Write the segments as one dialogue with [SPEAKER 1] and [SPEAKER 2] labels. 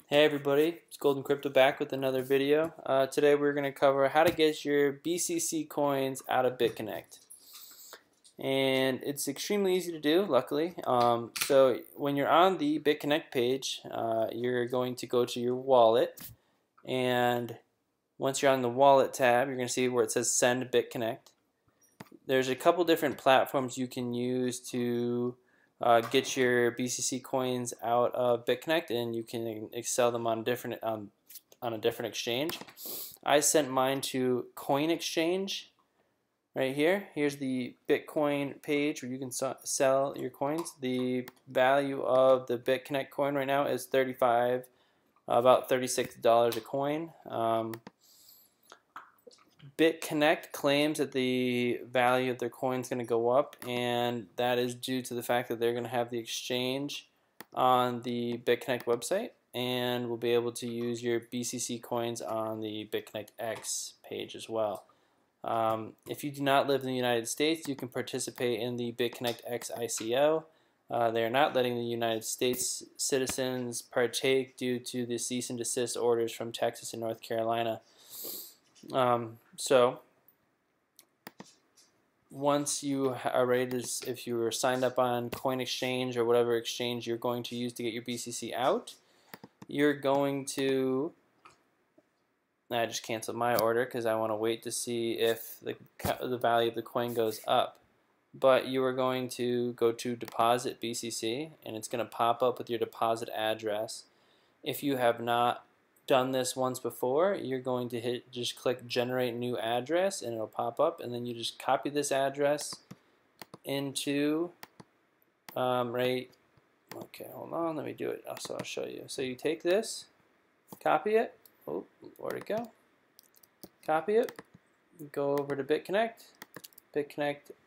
[SPEAKER 1] Hey everybody, it's Golden Crypto back with another video. Today we're going to cover how to get your BCC coins out of Bitconnect. And it's extremely easy to do, luckily. So when you're on the Bitconnect page, you're going to go to your wallet. And once you're on the wallet tab, you're going to see where it says Send Bitconnect. There's a couple different platforms you can use to get your BCC coins out of Bitconnect, and you can sell them on a different exchange. I sent mine to Coin Exchange right here. Here's the Bitcoin page where you can sell your coins. The value of the Bitconnect coin right now is about $36 a coin. Bitconnect claims that the value of their coin is going to go up, and that is due to the fact that they're going to have the exchange on the Bitconnect website, and we'll be able to use your BCC coins on the Bitconnect X page as well. If you do not live in the United States, you can participate in the Bitconnect X ICO. They are not letting the United States citizens partake due to the cease and desist orders from Texas and North Carolina. So once you are ready to, if you were signed up on Coin Exchange or whatever exchange you're going to use to get your BCC out, you're going to, I just canceled my order because I want to wait to see if the value of the coin goes up. But you are going to go to Deposit BCC, and it's going to pop up with your deposit address. If you have not done this once before, you're going to just click Generate New Address, and it'll pop up, and then you just copy this address into okay, hold on, let me do it. So I'll show you. So you take this, copy it. Oh, where'd it go? Copy it. Go over to Bitconnect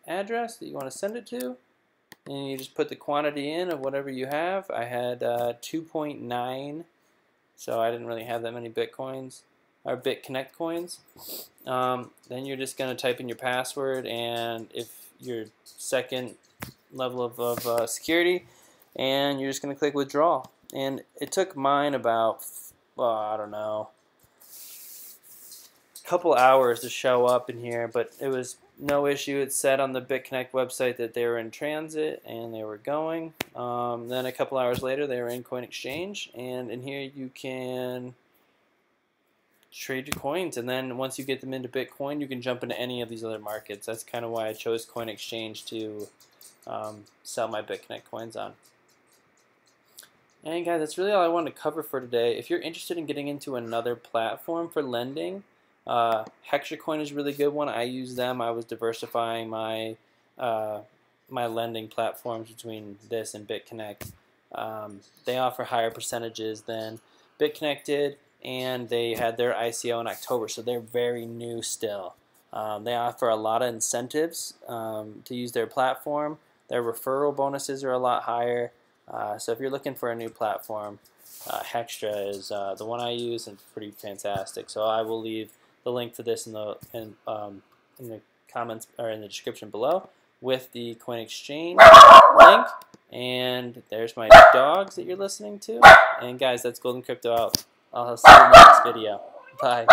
[SPEAKER 1] address that you want to send it to, and you just put the quantity in of whatever you have. I had 2.9. So I didn't really have that many Bitcoins or Bitconnect coins. Then you're just going to type in your password and if your second level of security, and you're just going to click withdraw. And it took mine about, I don't know, a couple hours to show up in here, but it was no issue. It said on the Bitconnect website that they were in transit and they were going. Then a couple hours later they were in Coin Exchange, and in here you can trade your coins, and then once you get them into Bitcoin you can jump into any of these other markets. That's kind of why I chose Coin Exchange to sell my Bitconnect coins on. And guys, that's really all I wanted to cover for today. If you're interested in getting into another platform for lending, Hextra Coin is a really good one. I use them. I was diversifying my my lending platforms between this and Bitconnect. They offer higher percentages than Bitconnect did, and they had their ICO in October, so they're very new still. They offer a lot of incentives to use their platform. Their referral bonuses are a lot higher. So if you're looking for a new platform, Hextra is the one I use, and pretty fantastic. So I will leave the link to this in the comments or in the description below with the Coin Exchange link. And there's my dogs that you're listening to. And guys, that's Golden Crypto out. I'll see you in the next video. Bye.